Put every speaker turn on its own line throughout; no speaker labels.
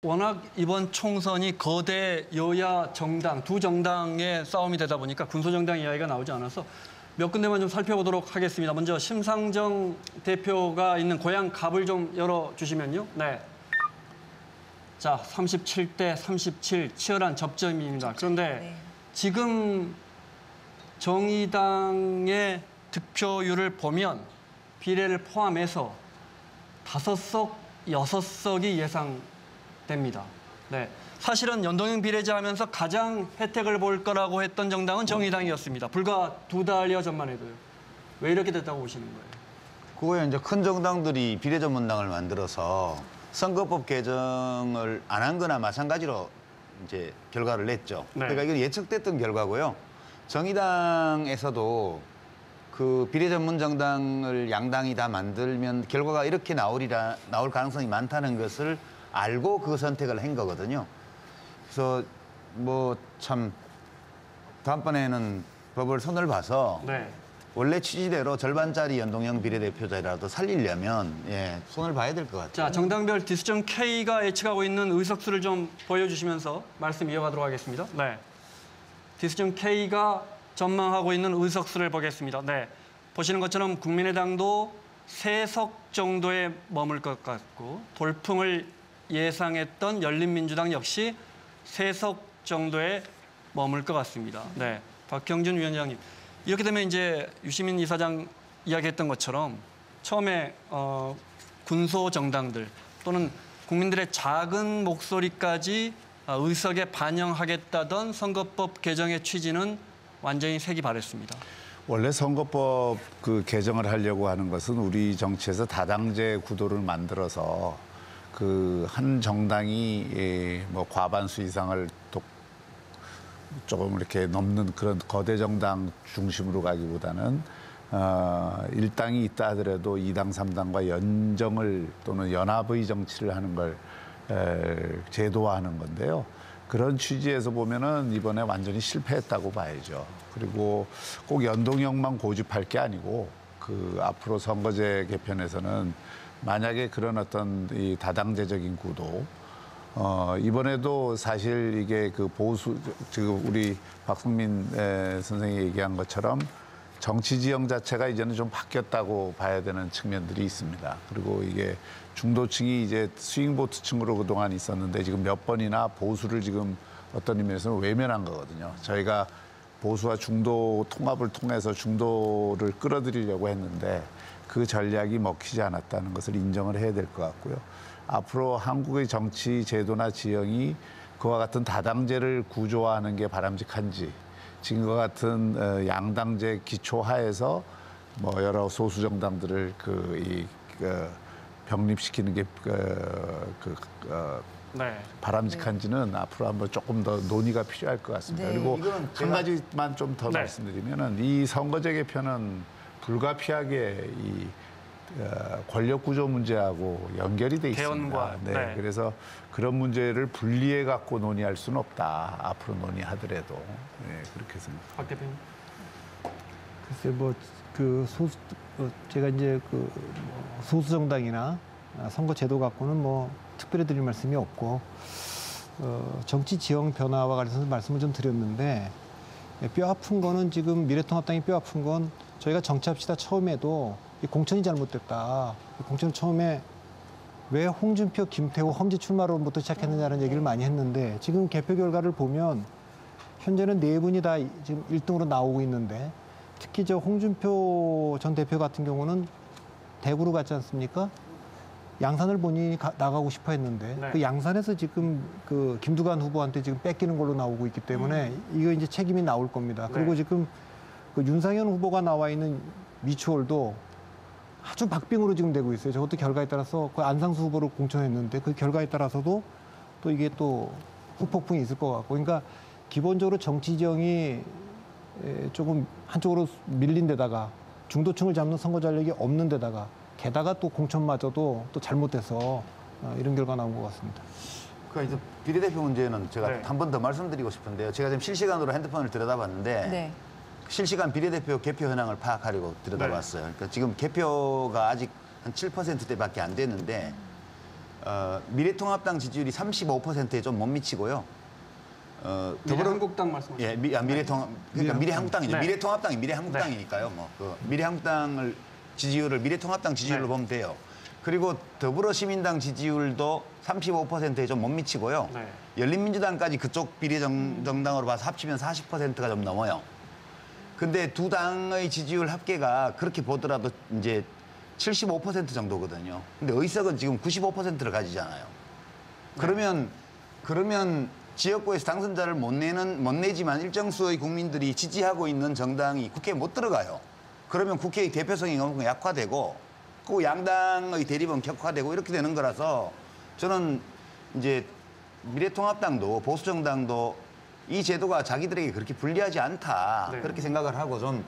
워낙 이번 총선이 거대 여야 정당, 두 정당의 싸움이 되다 보니까 군소정당 이야기가 나오지 않아서 몇 군데만 좀 살펴보도록 하겠습니다. 먼저 심상정 대표가 있는 고향 갑을 좀 열어주시면요. 네. 자, 37대 37 치열한 접점입니다. 그런데 지금 정의당의 득표율을 보면 비례를 포함해서 5석, 6석이 예상됩니다. 네. 사실은 연동형 비례제 하면서 가장 혜택을 볼 거라고 했던 정당은 정의당이었습니다. 불과 2달여 전만 해도요. 왜 이렇게 됐다고 보시는 거예요?
그거에 이제 큰 정당들이 비례 전문당을 만들어서 선거법 개정을 안 한 거나 마찬가지로 이제 결과를 냈죠.
네.
그러니까 이건 예측됐던 결과고요. 정의당에서도 그 비례 전문 정당을 양당이 다 만들면 결과가 이렇게 나올 가능성이 많다는 것을 알고 그 선택을 한 거거든요. 그래서 뭐 참 다음번에는 법을 손을 봐서
네.
원래 취지대로 절반짜리 연동형 비례대표제라도 살리려면 손을 봐야 될 것 같아요.
자, 정당별 디스전 K가 예측하고 있는 의석수를 좀 보여주시면서 말씀 이어가도록 하겠습니다. 네. 디스전 K가 전망하고 있는 의석수를 보겠습니다. 네. 보시는 것처럼 국민의당도 3석 정도에 머물 것 같고 돌풍을 예상했던 열린민주당 역시 3석 정도에 머물 것 같습니다. 네. 박형준 위원장님. 이렇게 되면 이제 유시민 이사장 이야기했던 것처럼 처음에 군소 정당들 또는 국민들의 작은 목소리까지 의석에 반영하겠다던 선거법 개정의 취지는 완전히 색이 바랬습니다.
원래 선거법 그 개정을 하려고 하는 것은 우리 정치에서 다당제 구도를 만들어서 그 한 정당이 뭐 과반수 이상을 조금 이렇게 넘는 그런 거대 정당 중심으로 가기보다는 일당이 있다 하더라도 2당, 3당과 연정을 또는 연합의 정치를 하는 걸 제도화하는 건데요. 그런 취지에서 보면은 이번에 완전히 실패했다고 봐야죠. 그리고 꼭 연동형만 고집할 게 아니고 그 앞으로 선거제 개편에서는 만약에 그런 어떤 이 다당제적인 구도 이번에도 사실 이게 그 보수, 지금 우리 박성민 선생이 얘기한 것처럼 정치 지형 자체가 이제는 좀 바뀌었다고 봐야 되는 측면들이 있습니다. 그리고 이게 중도층이 이제 스윙보트층으로 그동안 있었는데 지금 몇 번이나 보수를 지금 어떤 의미에서는 외면한 거거든요. 저희가 보수와 중도 통합을 통해서 중도를 끌어들이려고 했는데 그 전략이 먹히지 않았다는 것을 인정을 해야 될 것 같고요. 앞으로 한국의 정치 제도나 지형이 그와 같은 다당제를 구조화하는 게 바람직한지 지금과 같은 양당제 기초하에서 뭐 여러 소수 정당들을 병립시키는 게
네.
바람직한지는 앞으로 한번 조금 더 논의가 필요할 것 같습니다.
네.
그리고 한 가지만 좀 더
네.
말씀드리면은 이 선거제 개편은 불가피하게 이 권력 구조 문제하고 연결이 돼 있습니다.
개헌과,
네.
네.
그래서 그런 문제를 분리해 갖고 논의할 수는 없다. 앞으로 논의하더라도 그렇게 생각합니다.
박 대표님.
글쎄 제가 이제 소수 정당이나 선거 제도 갖고는 뭐 특별히 드릴 말씀이 없고 정치 지형 변화와 관련해서 말씀을 좀 드렸는데 뼈 아픈 거는 지금 미래통합당이 뼈 아픈 건 저희가 정치합시다 처음에도 이 공천이 잘못됐다. 이 공천 처음에 왜 홍준표, 김태호, 험지 출마론부터 시작했느냐는 얘기를 많이 했는데 지금 개표 결과를 보면 현재는 4분이 다 지금 1등으로 나오고 있는데 특히 저 홍준표 전 대표 같은 경우는 대구로 갔지 않습니까? 양산을 본인이 나가고 싶어 했는데
네.
그 양산에서 지금 그 김두관 후보한테 지금 뺏기는 걸로 나오고 있기 때문에 이거 이제 책임이 나올 겁니다. 그리고 지금 그 윤상현 후보가 나와 있는 미추홀도 아주 박빙으로 지금 되고 있어요. 저것도 결과에 따라서 그 안상수 후보를 공천했는데 그 결과에 따라서도 또 이게 또 후폭풍이 있을 것 같고 그러니까 기본적으로 정치 지형이 조금 한쪽으로 밀린 데다가 중도층을 잡는 선거 전략이 없는 데다가 게다가 또 공천마저도 또 잘못돼서 이런 결과 나온 것 같습니다.
그러니까 이제 비례대표 문제는 제가
네.
한 번 더 말씀드리고 싶은데요. 제가 지금 실시간으로 핸드폰을 들여다봤는데
네.
실시간 비례대표 개표 현황을 파악하려고 들여다봤어요. 그러니까 지금 개표가 아직 한 7%대밖에 안 됐는데 미래통합당 지지율이 35%에 좀 못 미치고요.
미래한국당 말씀하시죠.
예, 그러니까 미래한국당이죠.
네.
미래통합당이 미래한국당이니까요. 뭐 그 미래한국당을 지지율을 미래통합당 지지율로
네.
보면 돼요. 그리고 더불어시민당 지지율도 35%에 좀 못 미치고요.
네.
열린민주당까지 그쪽 비례정당으로 봐서 합치면 40%가 좀 넘어요. 근데 두 당의 지지율 합계가 그렇게 보더라도 이제 75% 정도거든요. 근데 의석은 지금 95%를 가지잖아요. 그러면 지역구에서 당선자를 못 내지만 일정 수의 국민들이 지지하고 있는 정당이 국회에 못 들어가요. 그러면 국회의 대표성이 너무 약화되고 그 양당의 대립은 격화되고 이렇게 되는 거라서 저는 이제 미래통합당도 보수정당도 이 제도가 자기들에게 그렇게 불리하지 않다.
네.
그렇게 생각을 하고 좀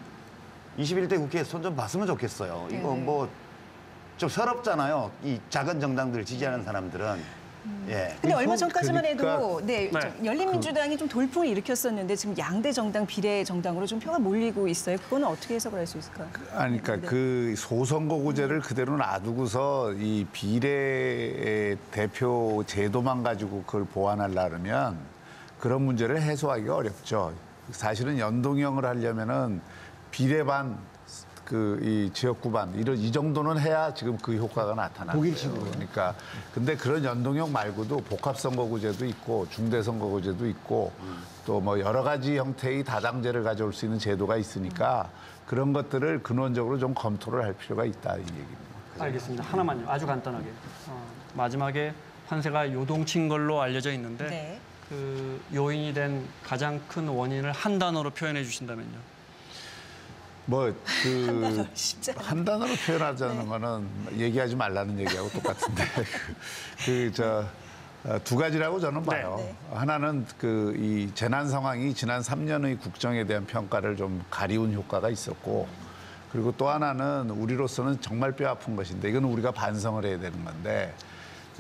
21대 국회에 손 좀 봤으면 좋겠어요. 이거 뭐 좀 서럽잖아요. 이 작은 정당들 지지하는 사람들은. 예.
근데 얼마 전까지만
그러니까-
해도 네,
네.
열린민주당이 좀 돌풍을 일으켰었는데 지금 양대 정당 비례 정당으로 좀 표가 몰리고 있어요. 그거는 어떻게 해석을 할 수 있을까요?
아니, 그러니까
네.
그 소선거구제를 그대로 놔두고서 이 비례 대표 제도만 가지고 그걸 보완하려면 그런 문제를 해소하기가 어렵죠. 사실은 연동형을 하려면은 비례반 이 지역구반 이 정도는 해야 지금 그 효과가 나타나요.
독일식으로.
그러니까 근데 그런 연동형 말고도 복합선거구제도 있고 중대선거구제도 있고 또 뭐 여러 가지 형태의 다당제를 가져올 수 있는 제도가 있으니까 그런 것들을 근원적으로 좀 검토를 할 필요가 있다 이 얘기입니다.
알겠습니다. 하나만요. 아주 간단하게. 마지막에 환세가 요동친 걸로 알려져 있는데
네.
그 요인이 된 가장 큰 원인을 한 단어로 표현해 주신다면요.
진짜.
한 단어로 표현하자는 거는 얘기하지 말라는 얘기하고 똑같은데 두 가지라고 저는 봐요.
네.
하나는 이 재난 상황이 지난 3년의 국정에 대한 평가를 좀 가리운 효과가 있었고 그리고 또 하나는 우리로서는 정말 뼈아픈 것인데 이건 우리가 반성을 해야 되는 건데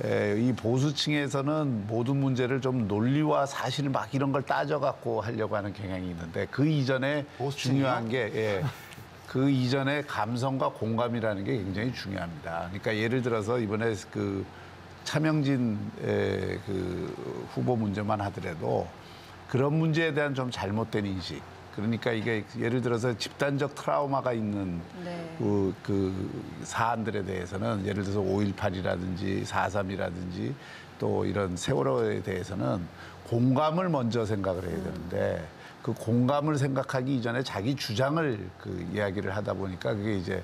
이 보수층에서는 모든 문제를 좀 논리와 사실 막 이런 걸 따져갖고 하려고 하는 경향이 있는데 그 이전에
보수층이요?
중요한 게 그 이전에 감성과 공감이라는 게 굉장히 중요합니다. 그러니까 예를 들어서 이번에 그 차명진 후보 문제만 하더라도 그런 문제에 대한 좀 잘못된 인식. 그러니까 이게 예를 들어서 집단적 트라우마가 있는
네.
그 사안들에 대해서는 예를 들어서 5.18이라든지 4.3이라든지 또 이런 세월호에 대해서는 공감을 먼저 생각을 해야 되는데 그 공감을 생각하기 이전에 자기 주장을 이야기를 하다 보니까 그게 이제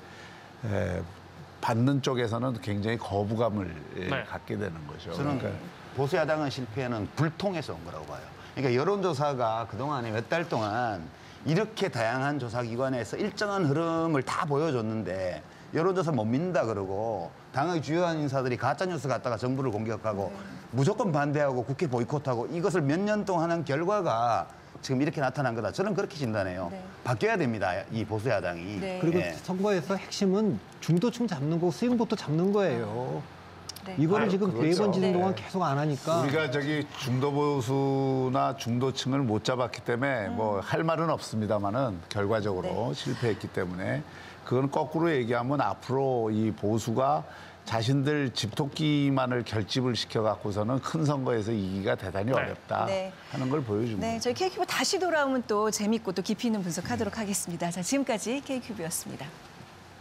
받는 쪽에서는 굉장히 거부감을 갖게 되는 거죠.
저는
그러니까
보수 야당의 실패는 불통해서 온 거라고 봐요. 그러니까 여론조사가 그동안에 몇 달 동안 이렇게 다양한 조사기관에서 일정한 흐름을 다 보여줬는데 여론조사 못 믿는다 그러고 당의 주요한 인사들이 가짜뉴스 갖다가 정부를 공격하고 무조건 반대하고 국회 보이콧하고 이것을 몇 년 동안 한 결과가 지금 이렇게 나타난 거다. 저는 그렇게 진단해요.
네.
바뀌어야 됩니다. 이 보수 야당이.
네.
그리고
예.
선거에서 핵심은 중도층 잡는 거, 스윙보터 잡는 거예요.
네.
이거를 지금
그렇죠.
네 번 지는
네.
동안 계속 안 하니까
우리가 중도 보수나 중도층을 못 잡았기 때문에 뭐 할 말은 없습니다만은 결과적으로 실패했기 때문에 그건 거꾸로 얘기하면 앞으로 이 보수가 자신들 집토끼만을 결집을 시켜갖고서는 큰 선거에서 이기기가 대단히 어렵다
네.
하는 걸 보여줍니다.
네, 저희 K큐브 다시 돌아오면 또 재밌고 또 깊이 있는 분석하도록 하겠습니다. 자, 지금까지 K큐브였습니다.